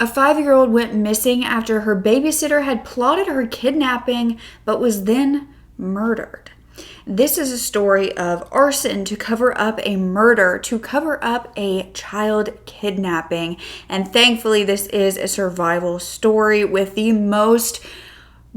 A 5-year-old went missing after her babysitter had plotted her kidnapping but was then murdered. This is a story of arson to cover up a murder, to cover up a child kidnapping. And thankfully, this is a survival story with the most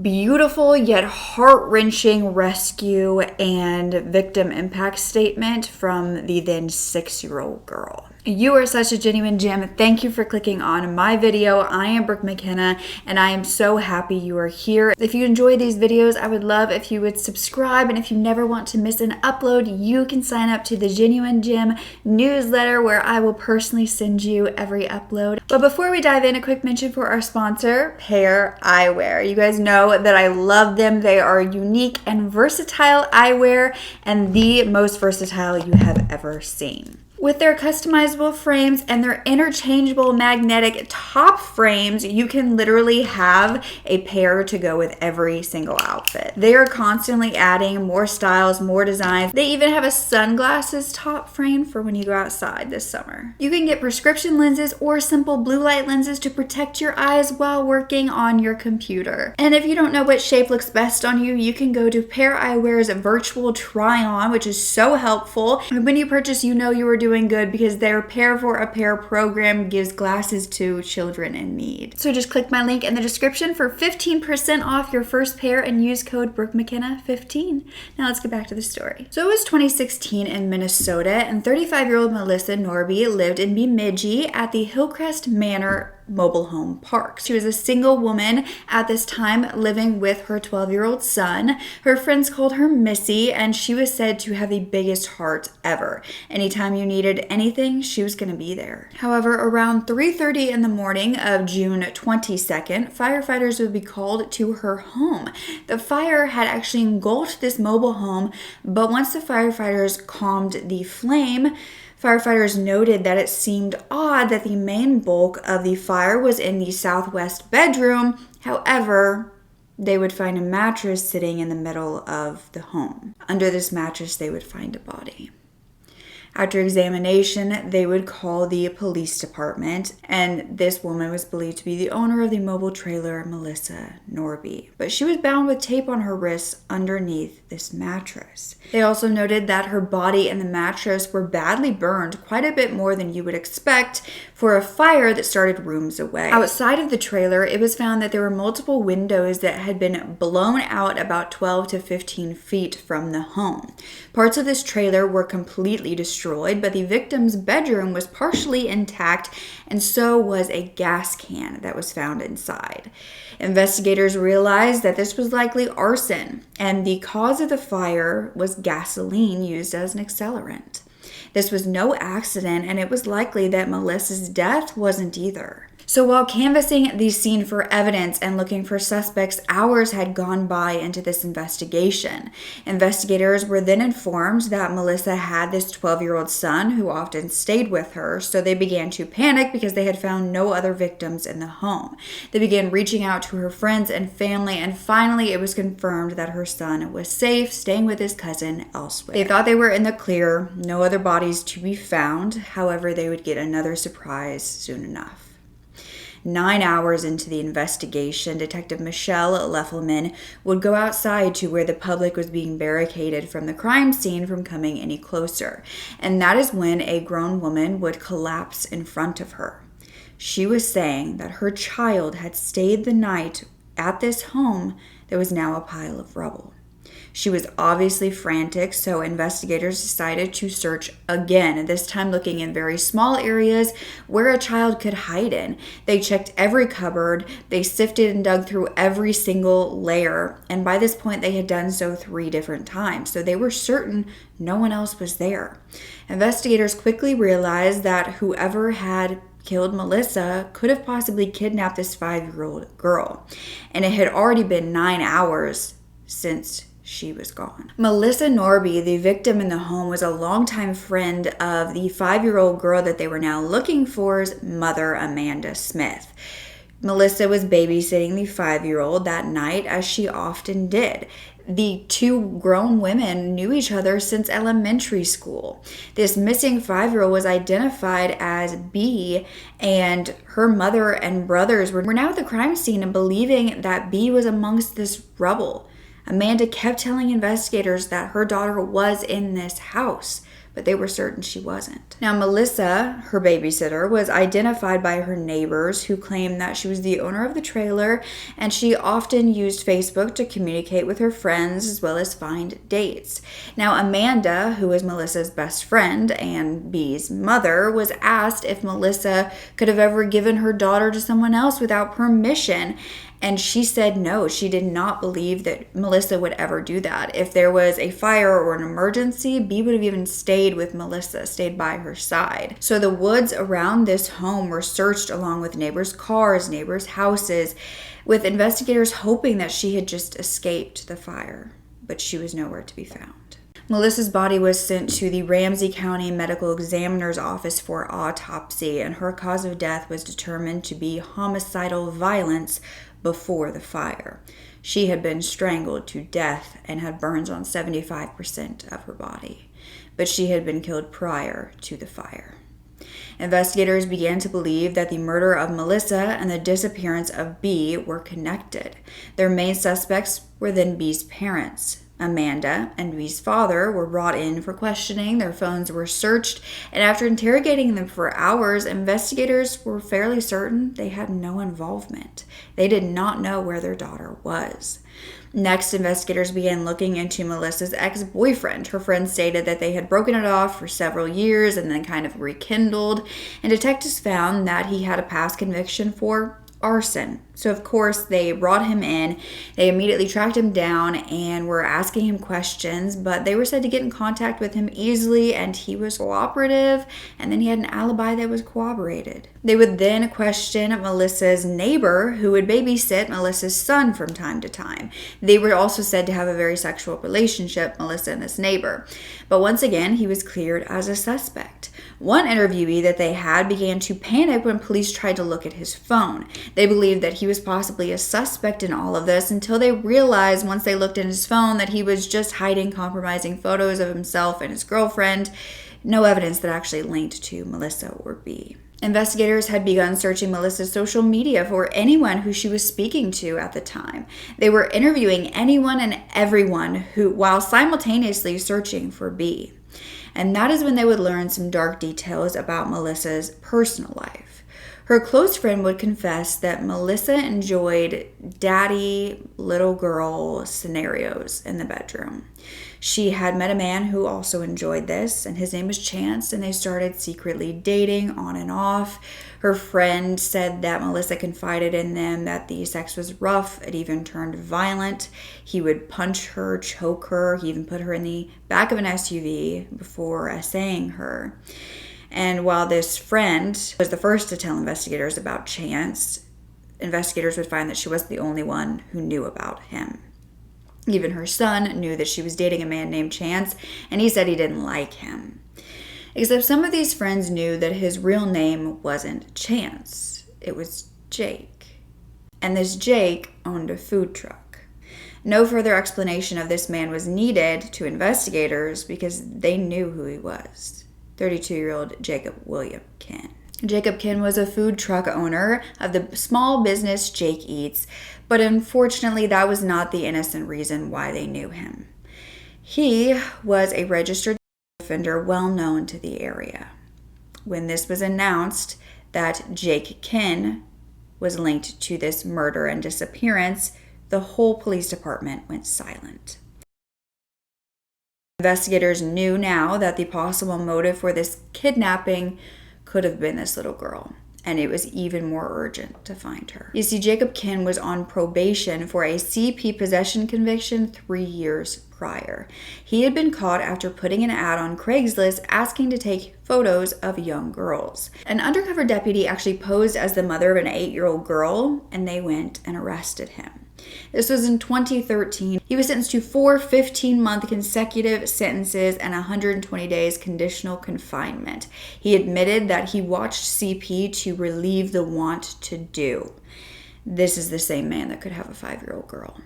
beautiful yet heart-wrenching rescue and victim impact statement from the then 6-year-old girl. You are such a genuine gem. Thank you for clicking on my video. I am Brooke Makenna, and I am so happy you are here. If you enjoy these videos, I would love if you would subscribe, and if you never want to miss an upload, you can sign up to the Genuine Gem newsletter where I will personally send you every upload. But before we dive in, a quick mention for our sponsor, Pair Eyewear. You guys know that I love them. They are unique and versatile eyewear, and the most versatile you have ever seen. With their customizable frames and their interchangeable magnetic top frames, you can literally have a pair to go with every single outfit. They are constantly adding more styles, more designs. They even have a sunglasses top frame for when you go outside this summer. You can get prescription lenses or simple blue light lenses to protect your eyes while working on your computer. And if you don't know what shape looks best on you, you can go to Pair Eyewear's virtual try-on, which is so helpful. And when you purchase, you know you are doing good because their Pair for a Pair program gives glasses to children in need. So just click my link in the description for 15% off your first pair and use code Brooke Mckenna 15. Now let's get back to the story. So it was 2016 in Minnesota, and 35-year-old Melissa Norby lived in Bemidji at the Hillcrest Manor mobile home park. She was a single woman at this time, living with her 12-year-old son. Her friends called her Missy, and she was said to have the biggest heart ever. Anytime you needed anything, she was going to be there. However, around 3:30 in the morning of June 22nd, firefighters would be called to her home. The fire had actually engulfed this mobile home, but once the firefighters calmed the flame, firefighters noted that it seemed odd that the main bulk of the fire was in the southwest bedroom. However, they would find a mattress sitting in the middle of the home. Under this mattress, they would find a body. After examination, they would call the police department, and this woman was believed to be the owner of the mobile trailer, Melissa Norby. But she was bound with tape on her wrists underneath this mattress. They also noted that her body and the mattress were badly burned, quite a bit more than you would expect for a fire that started rooms away. Outside of the trailer, it was found that there were multiple windows that had been blown out about 12 to 15 feet from the home. Parts of this trailer were completely destroyed, but the victim's bedroom was partially intact, and so was a gas can that was found inside. Investigators realized that this was likely arson, and the cause of the fire was gasoline used as an accelerant. This was no accident, and it was likely that Melissa's death wasn't either. So while canvassing the scene for evidence and looking for suspects, hours had gone by into this investigation. Investigators were then informed that Melissa had this 12-year-old son who often stayed with her, so they began to panic because they had found no other victims in the home. They began reaching out to her friends and family, and finally it was confirmed that her son was safe, staying with his cousin elsewhere. They thought they were in the clear, no other bodies to be found. However, they would get another surprise soon enough. 9 hours into the investigation, Detective Michelle Leffelman would go outside to where the public was being barricaded from the crime scene from coming any closer. And that is when a grown woman would collapse in front of her. She was saying that her child had stayed the night at this home that was now a pile of rubble. She was obviously frantic, so investigators decided to search again, this time looking in very small areas where a child could hide in. They checked every cupboard, they sifted and dug through every single layer, and by this point they had done so 3 different times, so they were certain no one else was there. Investigators quickly realized that whoever had killed Melissa could have possibly kidnapped this 5-year-old girl, and it had already been 9 hours since she was gone. Melissa Norby, the victim in the home, was a longtime friend of the 5-year-old girl that they were now looking for's mother, Amanda Smith. Melissa was babysitting the 5-year-old that night, as she often did. The two grown women knew each other since elementary school. This missing 5-year-old was identified as B, and her mother and brothers were now at the crime scene and believing that B was amongst this rubble. Amanda kept telling investigators that her daughter was in this house, but they were certain she wasn't. Now, Melissa, her babysitter, was identified by her neighbors who claimed that she was the owner of the trailer, and she often used Facebook to communicate with her friends as well as find dates. Now, Amanda, who was Melissa's best friend and B's mother, was asked if Melissa could have ever given her daughter to someone else without permission. And she said no, she did not believe that Melissa would ever do that. If there was a fire or an emergency, B would have even stayed with Melissa, stayed by her side. So the woods around this home were searched along with neighbors' cars, neighbors' houses, with investigators hoping that she had just escaped the fire. But she was nowhere to be found. Melissa's body was sent to the Ramsey County Medical Examiner's Office for autopsy, and her cause of death was determined to be homicidal violence before the fire. She had been strangled to death and had burns on 75% of her body, but she had been killed prior to the fire. Investigators began to believe that the murder of Melissa and the disappearance of B were connected. Their main suspects were then B's parents. Amanda and B's father were brought in for questioning. Their phones were searched, and after interrogating them for hours, investigators were fairly certain they had no involvement. They did not know where their daughter was. Next, investigators began looking into Melissa's ex-boyfriend. Her friends stated that they had broken it off for several years and then kind of rekindled, and detectives found that he had a past conviction for arson. So of course they brought him in. They immediately tracked him down and were asking him questions, but they were said to get in contact with him easily, and he was cooperative, and then he had an alibi that was corroborated. They would then question Melissa's neighbor, who would babysit Melissa's son from time to time. They were also said to have a very sexual relationship, Melissa and this neighbor. But once again, he was cleared as a suspect. One interviewee that they had began to panic when police tried to look at his phone. They believed that he was possibly a suspect in all of this until they realized once they looked at his phone that he was just hiding compromising photos of himself and his girlfriend. No evidence that actually linked to Melissa or B. Investigators had begun searching Melissa's social media for anyone who she was speaking to at the time. They were interviewing anyone and everyone while simultaneously searching for B. And that is when they would learn some dark details about Melissa's personal life. Her close friend would confess that Melissa enjoyed daddy, little girl scenarios in the bedroom. She had met a man who also enjoyed this, and his name was Chance, and they started secretly dating on and off. Her friend said that Melissa confided in them that the sex was rough. It even turned violent. He would punch her, choke her. He even put her in the back of an SUV before essaying her. And while this friend was the first to tell investigators about Chance, investigators would find that she wasn't the only one who knew about him. Even her son knew that she was dating a man named Chance, and he said he didn't like him. Except some of these friends knew that his real name wasn't Chance. It was Jake. And this Jake owned a food truck. No further explanation of this man was needed to investigators because they knew who he was. 32-year-old Jacob William Kinn. Jacob Kinn was a food truck owner of the small business Jake Eats, but unfortunately that was not the innocent reason why they knew him. He was a registered offender well known to the area. When this was announced that Jake Kinn was linked to this murder and disappearance, the whole police department went silent. Investigators knew now that the possible motive for this kidnapping could have been this little girl, and it was even more urgent to find her. You see, Jacob Kinn was on probation for a CP possession conviction 3 years prior. He had been caught after putting an ad on Craigslist asking to take photos of young girls. An undercover deputy actually posed as the mother of an 8-year-old girl, and they went and arrested him. This was in 2013. He was sentenced to 4 15-month consecutive sentences and 120 days conditional confinement. He admitted that he watched CP to relieve the want to do. This is the same man that could have a 5-year-old girl.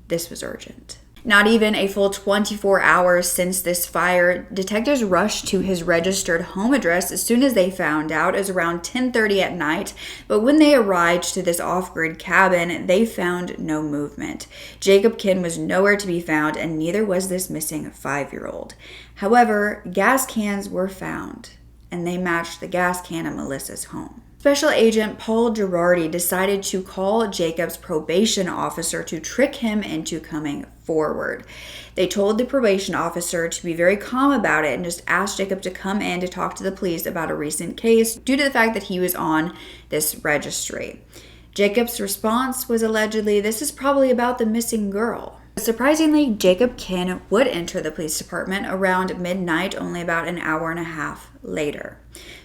This was urgent. Not even a full 24 hours since this fire, detectives rushed to his registered home address as soon as they found out. It was around 10:30 at night, but when they arrived to this off-grid cabin, they found no movement. Jacob Kinn was nowhere to be found, and neither was this missing 5-year-old. However, gas cans were found, and they matched the gas can at Melissa's home. Special Agent Paul Girardi decided to call Jacob's probation officer to trick him into coming forward. They told the probation officer to be very calm about it and just asked Jacob to come in to talk to the police about a recent case due to the fact that he was on this registry. Jacob's response was allegedly, "This is probably about the missing girl." Surprisingly, Jacob Kinn would enter the police department around midnight, only about an hour and a half later.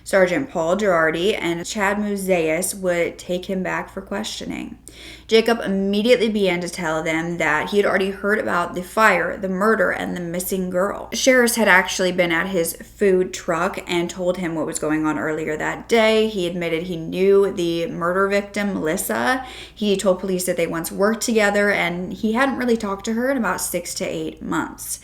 Sergeant Paul Girardi and Chad Museus would take him back for questioning. Jacob immediately began to tell them that he had already heard about the fire, the murder, and the missing girl. Sheriffs had actually been at his food truck and told him what was going on earlier that day. He admitted he knew the murder victim, Melissa. He told police that they once worked together, and he hadn't really talked to her in about 6 to 8 months.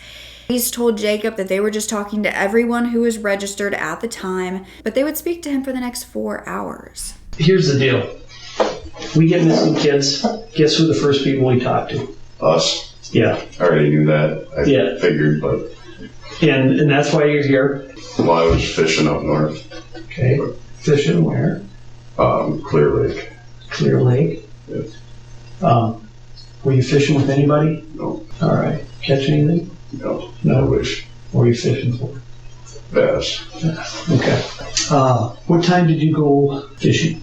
Police told Jacob that they were just talking to everyone who was registered at the time, but they would speak to him for the next 4 hours. Here's the deal. We get missing kids. Guess who the first people we talk to? Us. Yeah. I already knew that. I figured, but... And that's why you're here? Well, I was fishing up north. Okay. Fishing where? Clear Lake. Clear Lake? Yes. Were you fishing with anybody? No. All right. Catch anything? No. No. I wish. What were you fishing for? Bass. Okay. What time did you go fishing?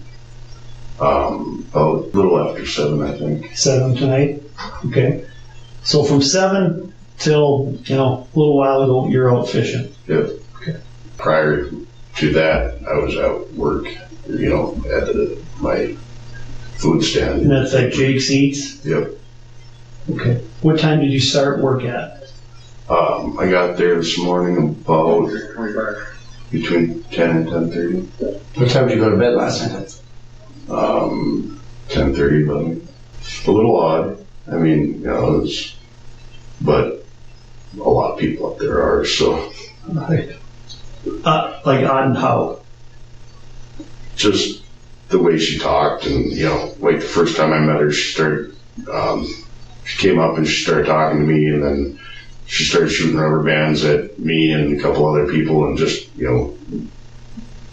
About a little after 7, I think. 7 tonight? Okay. So from 7 till, a little while ago, you're out fishing? Yep. Okay. Prior to that, I was at work, at my food stand. And that's at Jake's Eats? Yep. Okay. What time did you start work at? I got there this morning about between 10 and 10:30. What time did you go to bed last night? 10:30, but a little odd. I mean, but a lot of people up there are, so. Right. Like odd and how? Just the way she talked, and like the first time I met her, she came up and she started talking to me, and then she started shooting rubber bands at me and a couple other people, and just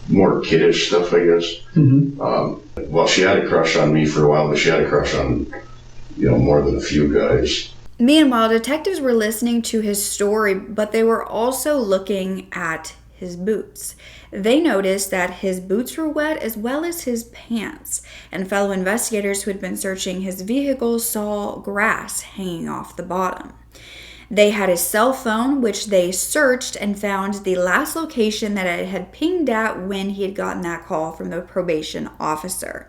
more kiddish stuff, I guess. Mm-hmm. Well, she had a crush on me for a while, but she had a crush on more than a few guys. Meanwhile, detectives were listening to his story, but they were also looking at his boots. They noticed that his boots were wet as well as his pants, and fellow investigators who had been searching his vehicle saw grass hanging off the bottom. They had his cell phone, which they searched and found the last location that it had pinged at when he had gotten that call from the probation officer.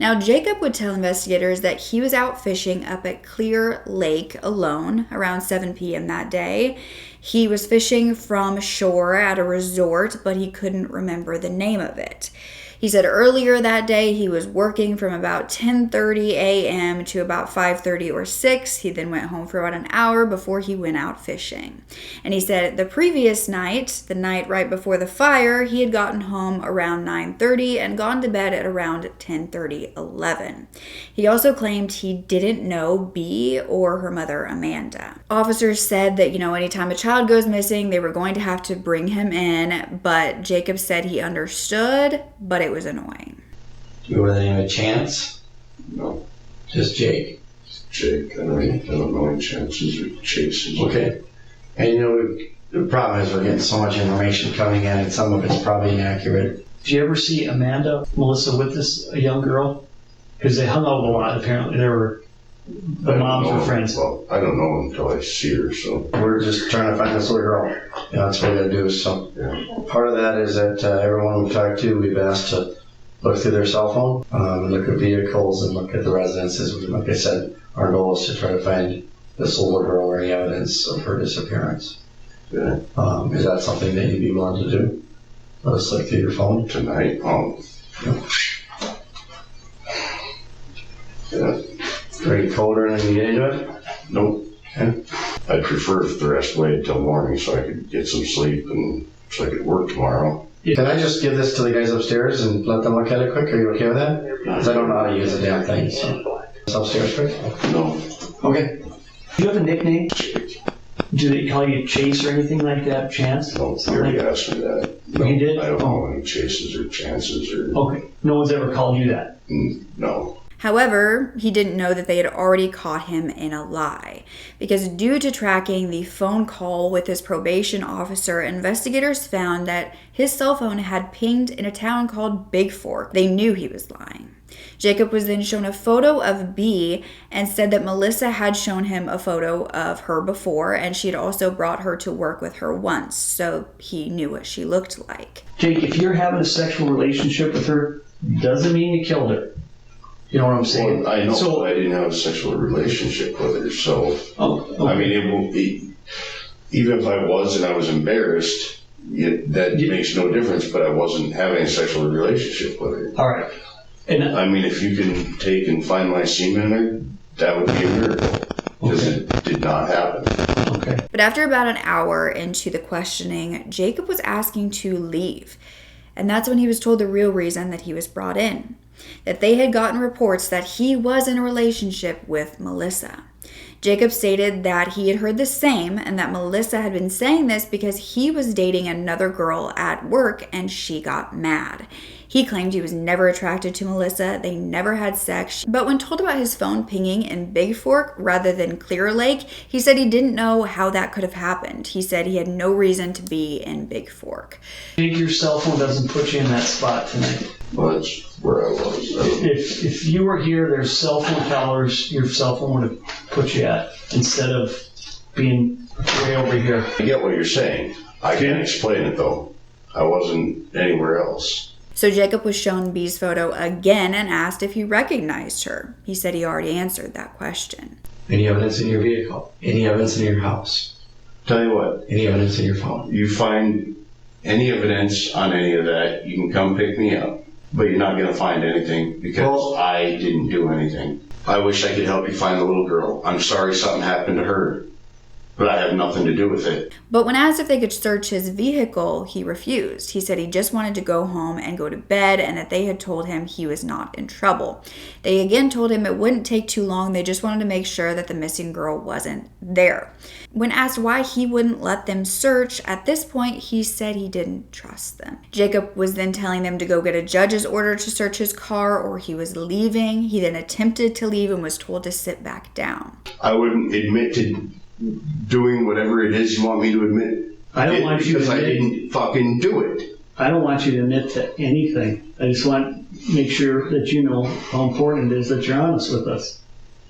Now, Jacob would tell investigators that he was out fishing up at Clear Lake alone around 7 p.m. that day. He was fishing from shore at a resort, but he couldn't remember the name of it. He said earlier that day he was working from about 10:30 a.m. to about 5:30 or 6. He then went home for about an hour before he went out fishing. And he said the previous night, the night right before the fire, he had gotten home around 9:30 and gone to bed at around 10:30, 11. He also claimed he didn't know B or her mother, Amanda. Officers said that, anytime a child goes missing, they were going to have to bring him in, but Jacob said he understood, but it was annoying. Were they any chance? No. Just Jake? Jake. I don't know any chances or chases. Okay. And the problem is we're getting so much information coming in, and some of it's probably inaccurate. Did you ever see Amanda, Melissa with a young girl? Because they hung out a lot, apparently. The moms were friends. Well, I don't know until I see her, so. We're just trying to find this little girl. That's what we gotta do. So part of that is that everyone we've talked to, we've asked to look through their cell phone, and look at vehicles and look at the residences. Like I said, our goal is to try to find this little girl or any evidence of her disappearance. Yeah. Is that something that you'd be willing to do? Let us look through your phone tonight. Yeah. Are you cold or anything to get into it? Nope. Okay. I'd prefer if the rest waited till morning so I could get some sleep and so I could work tomorrow. Can I just give this to the guys upstairs and let them look at it quick? Are you okay with that? Because I don't know how to use the damn thing. So. It's upstairs quick? No. Okay. Do you have a nickname? Do they call you Chase or anything like that, Chance? No, you already asked me that. No, You did? I don't know any chases or chances or... Okay. No one's ever called you that? No. However, he didn't know that they had already caught him in a lie, because due to tracking the phone call with his probation officer, investigators found that his cell phone had pinged in a town called Big Fork. They knew he was lying. Jacob was then shown a photo of B and said that Melissa had shown him a photo of her before, and she had also brought her to work with her once, so he knew what she looked like. Jake, if you're having a sexual relationship with her, doesn't mean you killed her. You know what I'm saying? Well, I know, so, but I didn't have a sexual relationship with her, so... Oh, okay. I mean, it won't be... Even if I was and I was embarrassed, that makes no difference, but I wasn't having a sexual relationship with her. All right. And I mean, if you can take and find my semen in her, that would be a miracle, because it did not happen. okay. But after about an hour into the questioning, Jacob was asking to leave. And that's when he was told the real reason that he was brought in. That they had gotten reports that he was in a relationship with Melissa. Jacob stated that he had heard the same and that Melissa had been saying this because he was dating another girl at work and she got mad. He claimed he was never attracted to Melissa, they never had sex, but when told about his phone pinging in Big Fork rather than Clear Lake, he said he didn't know how that could have happened. He said he had no reason to be in Big Fork. Jake, your cell phone doesn't put you in that spot tonight. Well, that's where I was. If you were here, there's cell phone towers, your cell phone would have put you at, instead of being way over here. I get what you're saying. I can't explain it, though. I wasn't anywhere else. So Jacob was shown B's photo again and asked if he recognized her. He said he already answered that question. Any evidence in your vehicle? Any evidence in your house? Tell you what, Any evidence in your phone? you find any evidence on any of that, you can come pick me up. But you're not going to find anything because I didn't do anything. I wish I could help you find the little girl. I'm sorry something happened to her, but I have nothing to do with it. But when asked if they could search his vehicle, he refused. He said he just wanted to go home and go to bed and that they had told him he was not in trouble. They again told him it wouldn't take too long. They just wanted to make sure that the missing girl wasn't there. When asked why he wouldn't let them search, at this point he said he didn't trust them. Jacob was then telling them to go get a judge's order to search his car or he was leaving. He then attempted to leave and was told to sit back down. I wouldn't admit to doing whatever it is you want me to admit. I don't want you to because I admit- didn't fucking do it. I don't want you to admit to anything. I just want to make sure that you know how important it is that you're honest with us.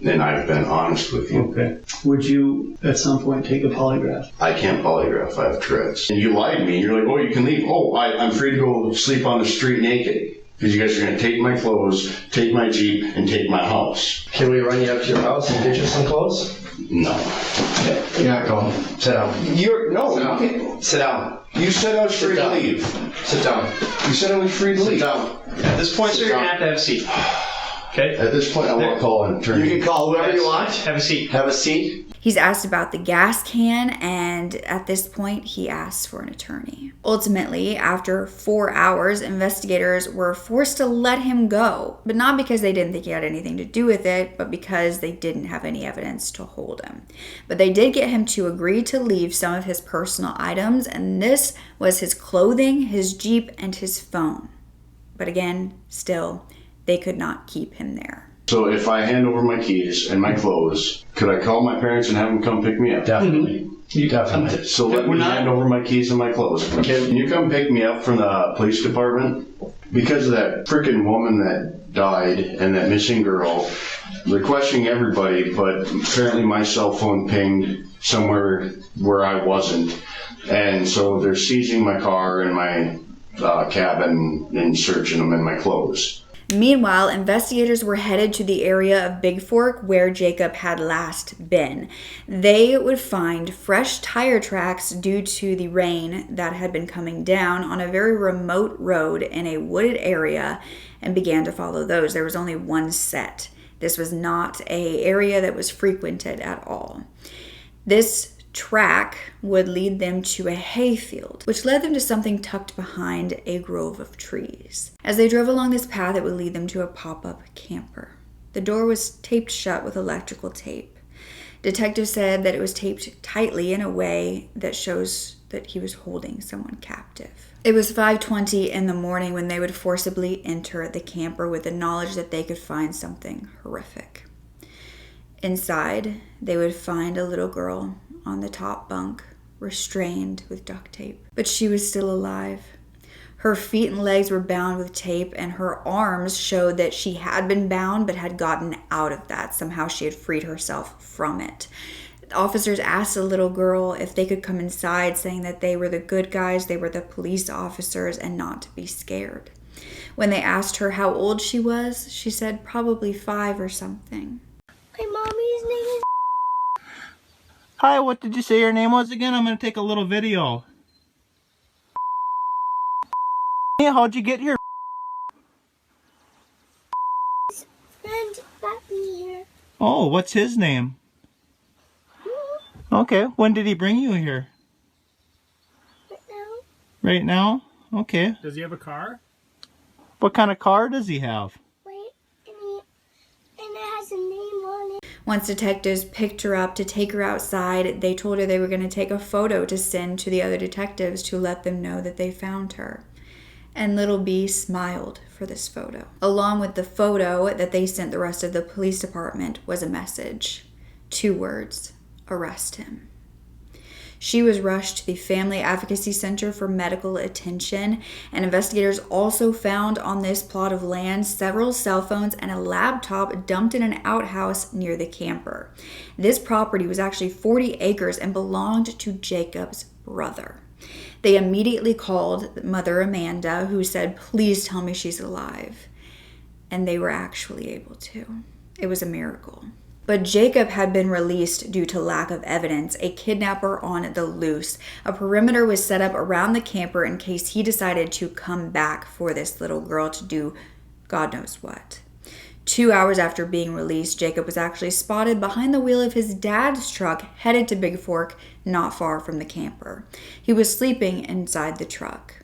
And I've been honest with you. Okay. Would you, at some point, take a polygraph? I can't polygraph. I have Tourette's. And you lied to me. You're like, oh, you can leave. Oh, I'm free to go sleep on the street naked. Because you guys are going to take my clothes, take my Jeep, and take my house. Can we run you up to your house and get you some clothes? No. You're not going. Sit down. No. Sit down. Sit down. You said I was free to down. leave. Sit down. You said I was free to Sit leave. down. At this point, sir, you're going to have a seat. Okay? At this point, I want to call an attorney. You can call whoever you want. Have a seat. Have a seat. He's asked about the gas can, and at this point, he asks for an attorney. Ultimately, after 4 hours, investigators were forced to let him go, but not because they didn't think he had anything to do with it, but because they didn't have any evidence to hold him. But they did get him to agree to leave some of his personal items, and this was his clothing, his Jeep, and his phone. But again, still, they could not keep him there. So if I hand over my keys and my clothes, could I call my parents and have them come pick me up? Definitely. Definitely. So let me hand over my keys and my clothes. Can you come pick me up from the police department? Because of that freaking woman that died and that missing girl, they're questioning everybody, but apparently my cell phone pinged somewhere where I wasn't. And so they're seizing my car and my cabin and searching them and my clothes. Meanwhile, investigators were headed to the area of Big Fork where Jacob had last been. They would find fresh tire tracks due to the rain that had been coming down on a very remote road in a wooded area and began to follow those. There was only one set. This was not an area that was frequented at all. This track would lead them to a hayfield, which led them to something tucked behind a grove of trees. As they drove along this path, it would lead them to a pop-up camper. The door was taped shut with electrical tape. Detectives said that it was taped tightly in a way that shows that he was holding someone captive. It was 5:20 in the morning when they would forcibly enter the camper with the knowledge that they could find something horrific. Inside, they would find a little girl on the top bunk, restrained with duct tape. But she was still alive. Her feet and legs were bound with tape, and her arms showed that she had been bound but had gotten out of that. Somehow she had freed herself from it. Officers asked the little girl if they could come inside, saying that they were the good guys, they were the police officers, and not to be scared. When they asked her how old she was, she said probably 5 or something. My mommy's name is... Hi, what did you say your name was again? I'm going to take a little video. Hey, how'd you get here? Friend got me here. Oh, what's his name? Okay, when did he bring you here? Right now. Right now? Okay. Does he have a car? What kind of car does he have? Wait, and it has a name on it. Once detectives picked her up to take her outside, they told her they were going to take a photo to send to the other detectives to let them know that they found her. And little B smiled for this photo. Along with the photo that they sent the rest of the police department was a message. 2 words: arrest him. She was rushed to the Family Advocacy Center for medical attention, and investigators also found on this plot of land several cell phones and a laptop dumped in an outhouse near the camper. This property was actually 40 acres and belonged to Jacob's brother. They immediately called Mother Amanda, who said, "Please tell me she's alive." And they were actually able to. It was a miracle. But Jacob had been released due to lack of evidence, a kidnapper on the loose. A perimeter was set up around the camper in case he decided to come back for this little girl to do God knows what. 2 hours after being released, Jacob was actually spotted behind the wheel of his dad's truck headed to Big Fork, not far from the camper. He was sleeping inside the truck.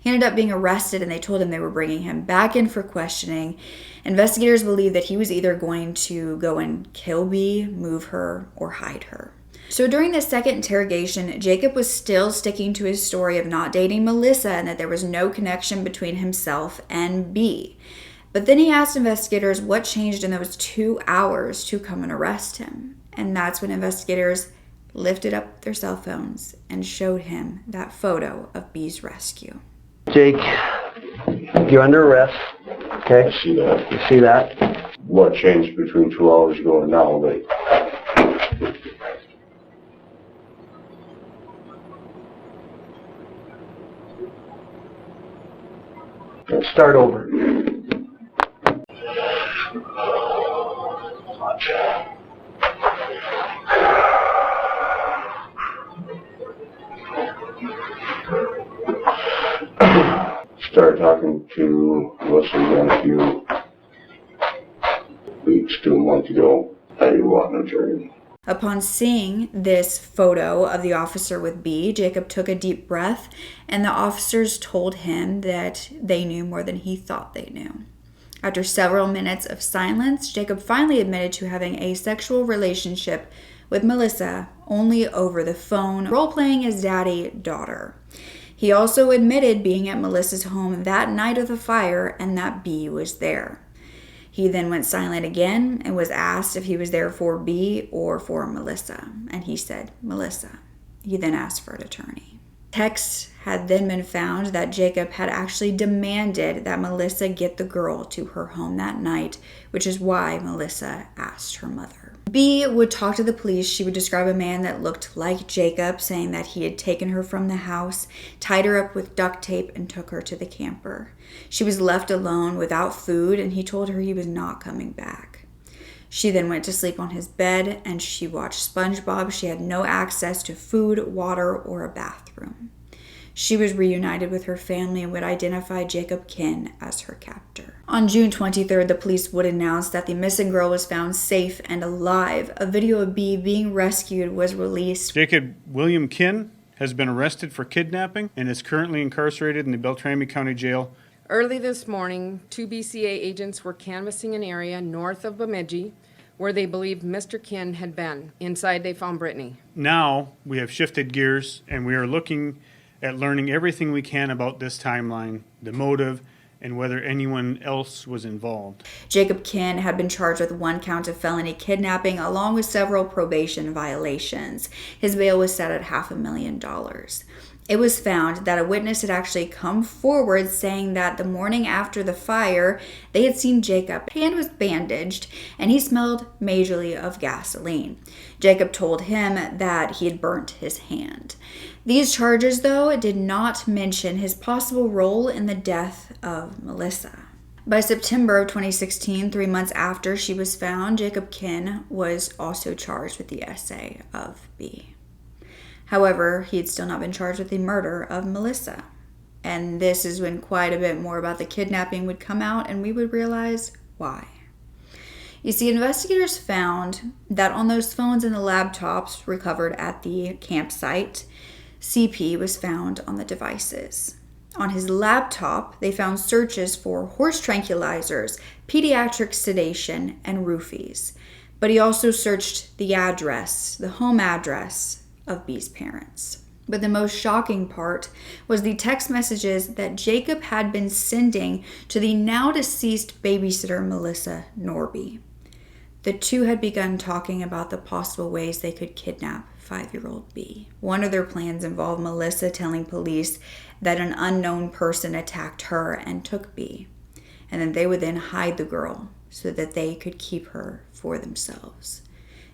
He ended up being arrested, and they told him they were bringing him back in for questioning. Investigators believe that he was either going to go and kill B, move her, or hide her. So during the second interrogation, Jacob was still sticking to his story of not dating Melissa and that there was no connection between himself and B. But then he asked investigators what changed in those 2 hours to come and arrest him. And that's when investigators lifted up their cell phones and showed him that photo of B's rescue. Jake, you're under arrest. Okay? I see that. You see that? What changed between 2 hours ago and now? Like, Let's start over. started talking to Melissa again a few weeks to a month ago. I want an attorney. Upon seeing this photo of the officer with B, Jacob took a deep breath, and the officers told him that they knew more than he thought they knew. After several minutes of silence, Jacob finally admitted to having a sexual relationship with Melissa, only over the phone, role-playing his daddy-daughter. He also admitted being at Melissa's home that night of the fire and that B was there. He then went silent again and was asked if he was there for B or for Melissa, and he said Melissa. He then asked for an attorney. Texts had then been found that Jacob had actually demanded that Melissa get the girl to her home that night, which is why Melissa asked her mother. B would talk to the police. She would describe a man that looked like Jacob, saying that he had taken her from the house, tied her up with duct tape, and took her to the camper. She was left alone without food, and he told her he was not coming back. She then went to sleep on his bed, and she watched SpongeBob. She had no access to food, water, or a bathroom. She was reunited with her family and would identify Jacob Kinn as her captor. On June 23rd, the police would announce that the missing girl was found safe and alive. A video of B being rescued was released. Jacob William Kinn has been arrested for kidnapping and is currently incarcerated in the Beltrami County Jail. Early this morning, 2 BCA agents were canvassing an area north of Bemidji where they believed Mr. Kinn had been. Inside, they found Brittany. Now we have shifted gears and we are looking at learning everything we can about this timeline, the motive, and whether anyone else was involved. Jacob Kinn had been charged with 1 count of felony kidnapping along with several probation violations. His bail was set at $500,000. It was found that a witness had actually come forward saying that the morning after the fire, they had seen Jacob. His hand was bandaged and he smelled majorly of gasoline. Jacob told him that he had burnt his hand. These charges, though, did not mention his possible role in the death of Melissa. By September of 2016, 3 months after she was found, Jacob Kinn was also charged with the SA of B. However, he had still not been charged with the murder of Melissa. And this is when quite a bit more about the kidnapping would come out and we would realize why. You see, investigators found that on those phones and the laptops recovered at the campsite, CP was found on the devices. On his laptop, they found searches for horse tranquilizers, pediatric sedation, and roofies. But he also searched the address, the home address of B's parents. But the most shocking part was the text messages that Jacob had been sending to the now deceased babysitter Melissa Norby. The two had begun talking about the possible ways they could kidnap 5-year-old B. One of their plans involved Melissa telling police that an unknown person attacked her and took B, and then they would then hide the girl so that they could keep her for themselves.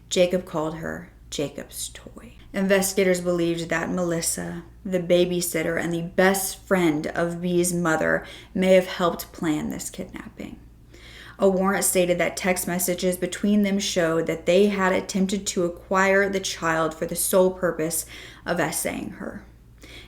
Jacob called her Jacob's toy. Investigators believed that Melissa, the babysitter and the best friend of B's mother, may have helped plan this kidnapping. A warrant stated that text messages between them showed that they had attempted to acquire the child for the sole purpose of essaying her.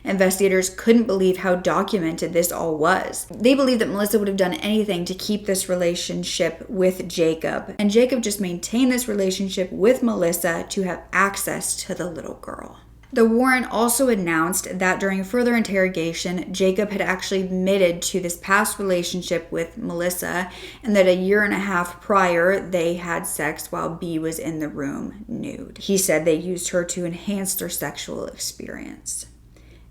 Investigators couldn't believe how documented this all was. They believed that Melissa would have done anything to keep this relationship with Jacob, and Jacob just maintained this relationship with Melissa to have access to the little girl. The warrant also announced that during further interrogation, Jacob had actually admitted to this past relationship with Melissa and that a 1.5 years prior, they had sex while B was in the room nude. He said they used her to enhance their sexual experience.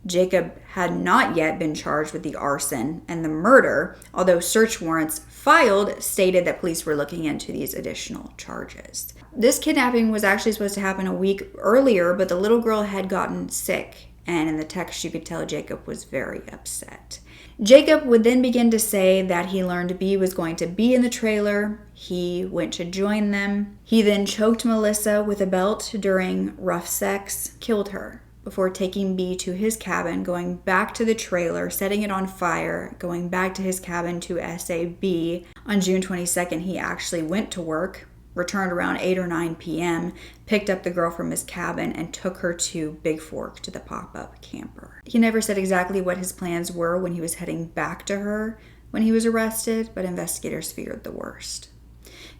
Jacob had not yet been charged with the arson and the murder, although search warrants filed stated that police were looking into these additional charges. This kidnapping was actually supposed to happen a week earlier, but the little girl had gotten sick, and in the text you could tell Jacob was very upset. Jacob would then begin to say that he learned B was going to be in the trailer. He went to join them. He then choked Melissa with a belt during rough sex, killed her, before taking B to his cabin, going back to the trailer, setting it on fire, going back to his cabin to essay B. On June 22nd, he actually went to work, returned around 8 or 9 p.m., picked up the girl from his cabin, and took her to Big Fork to the pop-up camper. He never said exactly what his plans were when he was heading back to her when he was arrested, but investigators feared the worst.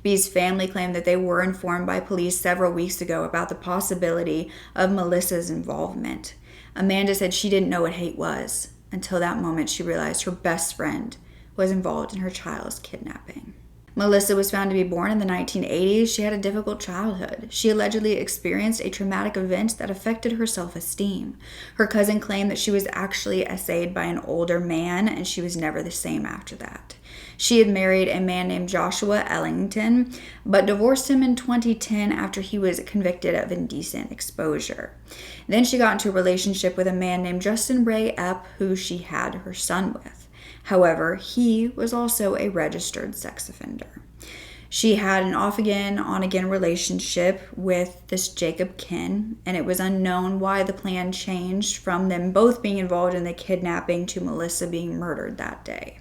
B's family claimed that they were informed by police several weeks ago about the possibility of Melissa's involvement. Amanda said she didn't know what hate was until that moment she realized her best friend was involved in her child's kidnapping. Melissa was found to be born in the 1980s. She had a difficult childhood. She allegedly experienced a traumatic event that affected her self-esteem. Her cousin claimed that she was actually essayed by an older man and she was never the same after that. She had married a man named Joshua Ellington, but divorced him in 2010 after he was convicted of indecent exposure. Then she got into a relationship with a man named Justin Ray Epp, who she had her son with. However, he was also a registered sex offender. She had an off-again, on-again relationship with this Jacob Kinn, and it was unknown why the plan changed from them both being involved in the kidnapping to Melissa being murdered that day.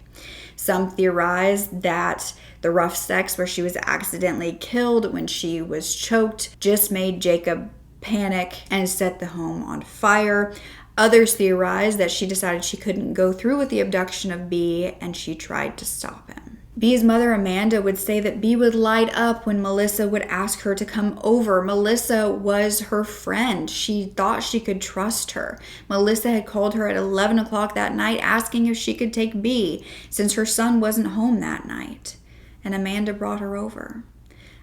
Some theorized that the rough sex where she was accidentally killed when she was choked just made Jacob panic and set the home on fire. Others theorized that she decided she couldn't go through with the abduction of B and she tried to stop him. B's mother, Amanda, would say that B would light up when Melissa would ask her to come over. Melissa was her friend. She thought she could trust her. Melissa had called her at 11 o'clock that night asking if she could take B since her son wasn't home that night. And Amanda brought her over.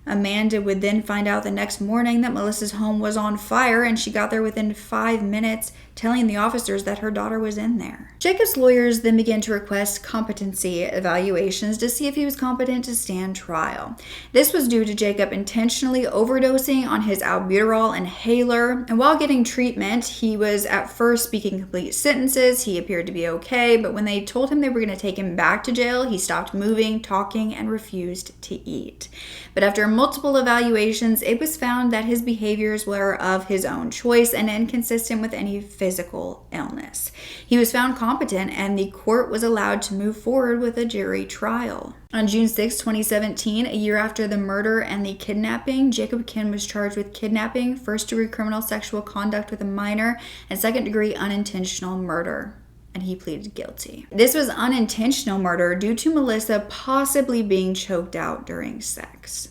Amanda would then find out the next morning that Melissa's home was on fire, and she got there within 5 minutes, telling the officers that her daughter was in there. Jacob's lawyers then began to request competency evaluations to see if he was competent to stand trial. This was due to Jacob intentionally overdosing on his albuterol inhaler, and while getting treatment, he was at first speaking complete sentences. He appeared to be okay, but when they told him they were going to take him back to jail, he stopped moving, talking, and refused to eat. But after multiple evaluations, it was found that his behaviors were of his own choice and inconsistent with any physical illness. He was found competent, and the court was allowed to move forward with a jury trial. On June 6, 2017, a year after the murder and the kidnapping, Jacob Kinn was charged with kidnapping, first-degree criminal sexual conduct with a minor, and second-degree unintentional murder. And he pleaded guilty. This was unintentional murder due to Melissa possibly being choked out during sex.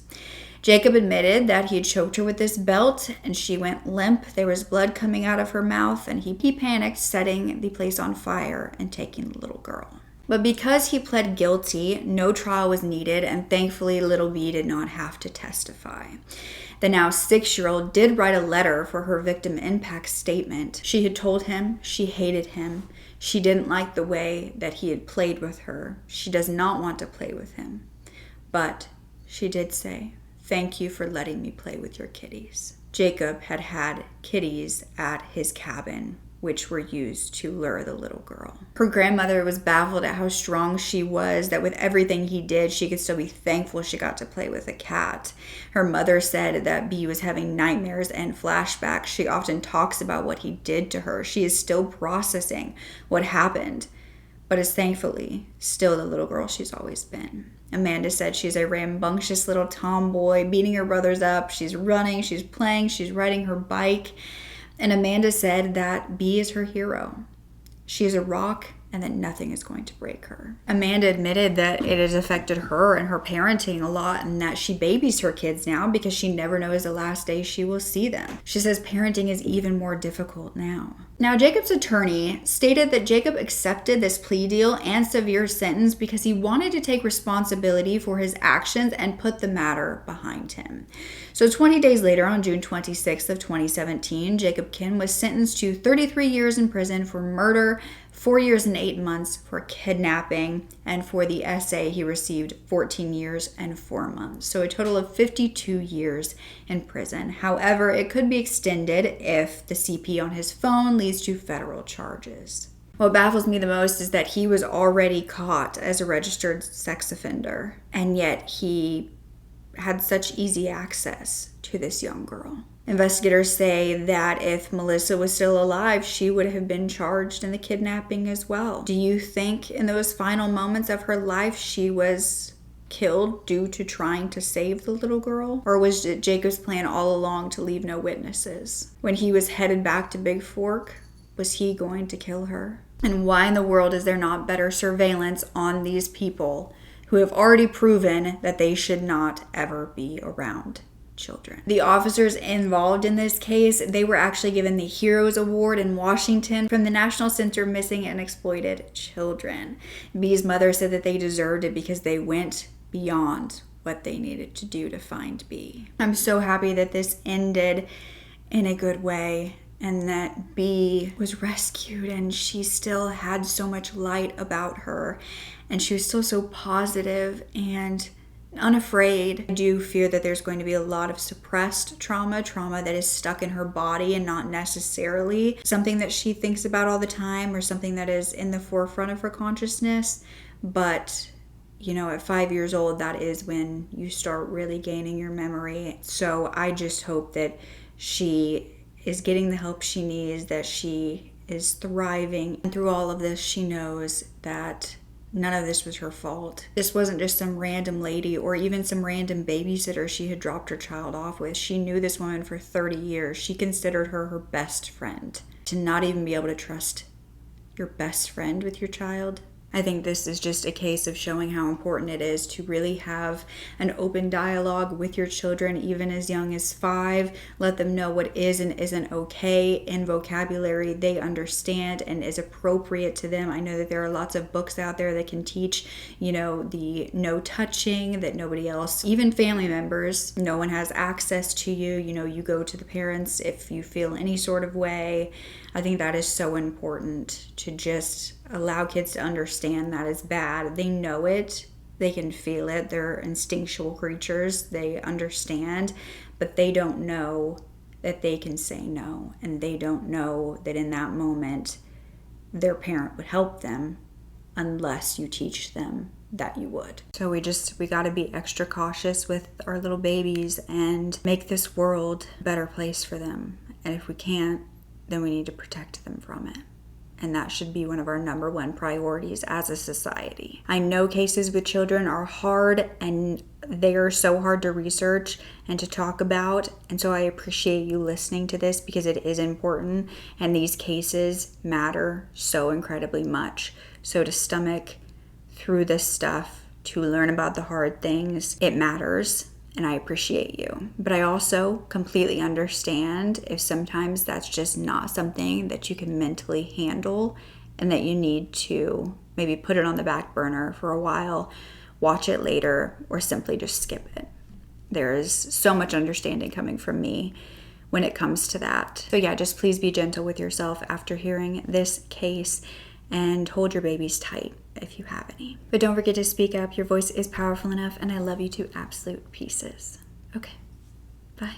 Jacob admitted that he had choked her with this belt and she went limp. There was blood coming out of her mouth, and he panicked, setting the place on fire and taking the little girl. But because he pled guilty, no trial was needed, and thankfully little B did not have to testify. The now 6-year-old did write a letter for her victim impact statement. She had told him she hated him. She didn't like the way that he had played with her. She does not want to play with him. But she did say, "Thank you for letting me play with your kitties." Jacob had had kitties at his cabin, which were used to lure the little girl. Her grandmother was baffled at how strong she was, that with everything he did, she could still be thankful she got to play with a cat. Her mother said that B was having nightmares and flashbacks. She often talks about what he did to her. She is still processing what happened, but is thankfully still the little girl she's always been. Amanda said she's a rambunctious little tomboy, beating her brothers up. She's running, she's playing, she's riding her bike. And Amanda said that B is her hero. She is a rock and that nothing is going to break her. Amanda admitted that it has affected her and her parenting a lot, and that she babies her kids now because she never knows the last day she will see them. She says parenting is even more difficult now. Now, Jacob's attorney stated that Jacob accepted this plea deal and severe sentence because he wanted to take responsibility for his actions and put the matter behind him. So 20 days later, on June 26th of 2017, Jacob Kinn was sentenced to 33 years in prison for murder, 4 years and 8 months for kidnapping, and for the essay he received 14 years and 4 months. So a total of 52 years in prison. However, it could be extended if the CP on his phone leads to federal charges. What baffles me the most is that he was already caught as a registered sex offender, and yet he had such easy access to this young girl. Investigators say that if Melissa was still alive, she would have been charged in the kidnapping as well. Do you think in those final moments of her life she was killed due to trying to save the little girl? Or was it Jacob's plan all along to leave no witnesses? When he was headed back to Big Fork, was he going to kill her? And why in the world is there not better surveillance on these people who have already proven that they should not ever be around children? The officers involved in this case, they were actually given the Heroes Award in Washington from the National Center of Missing and Exploited Children. B's mother said that they deserved it because they went beyond what they needed to do to find B. I'm so happy that this ended in a good way, and that B was rescued and she still had so much light about her, and she was still so positive and unafraid. I do fear that there's going to be a lot of suppressed trauma that is stuck in her body and not necessarily something that she thinks about all the time or something that is in the forefront of her consciousness. But you know, at 5 years old, that is when you start really gaining your memory. So I just hope that she is getting the help she needs, that she is thriving. And through all of this, she knows that None of this was her fault. This wasn't just some random lady or even some random babysitter she had dropped her child off with. She knew this woman for 30 years. She considered her her best friend. To not even be able to trust your best friend with your child, I think this is just a case of showing how important it is to really have an open dialogue with your children, even as young as 5. Let them know what is and isn't okay in vocabulary they understand and is appropriate to them. I know that there are lots of books out there that can teach, the no touching, that nobody else, even family members, no one has access to you. You go to the parents if you feel any sort of way. I think that is so important to just allow kids to understand that is bad. They know it. They can feel it. They're instinctual creatures. They understand, but they don't know that they can say no. And they don't know that in that moment, their parent would help them unless you teach them that you would. So we got to be extra cautious with our little babies and make this world a better place for them. And if we can't, then we need to protect them from it. And that should be one of our number one priorities as a society. I know cases with children are hard and they are so hard to research and to talk about. And so I appreciate you listening to this because it is important and these cases matter so incredibly much. So to stomach through this stuff, to learn about the hard things, it matters. And I appreciate you. But I also completely understand if sometimes that's just not something that you can mentally handle and that you need to maybe put it on the back burner for a while, watch it later, or simply just skip it. There is so much understanding coming from me when it comes to that. So yeah, just please be gentle with yourself after hearing this case and hold your babies tight if you have any. But don't forget to speak up. Your voice is powerful enough, and I love you to absolute pieces. Okay, bye.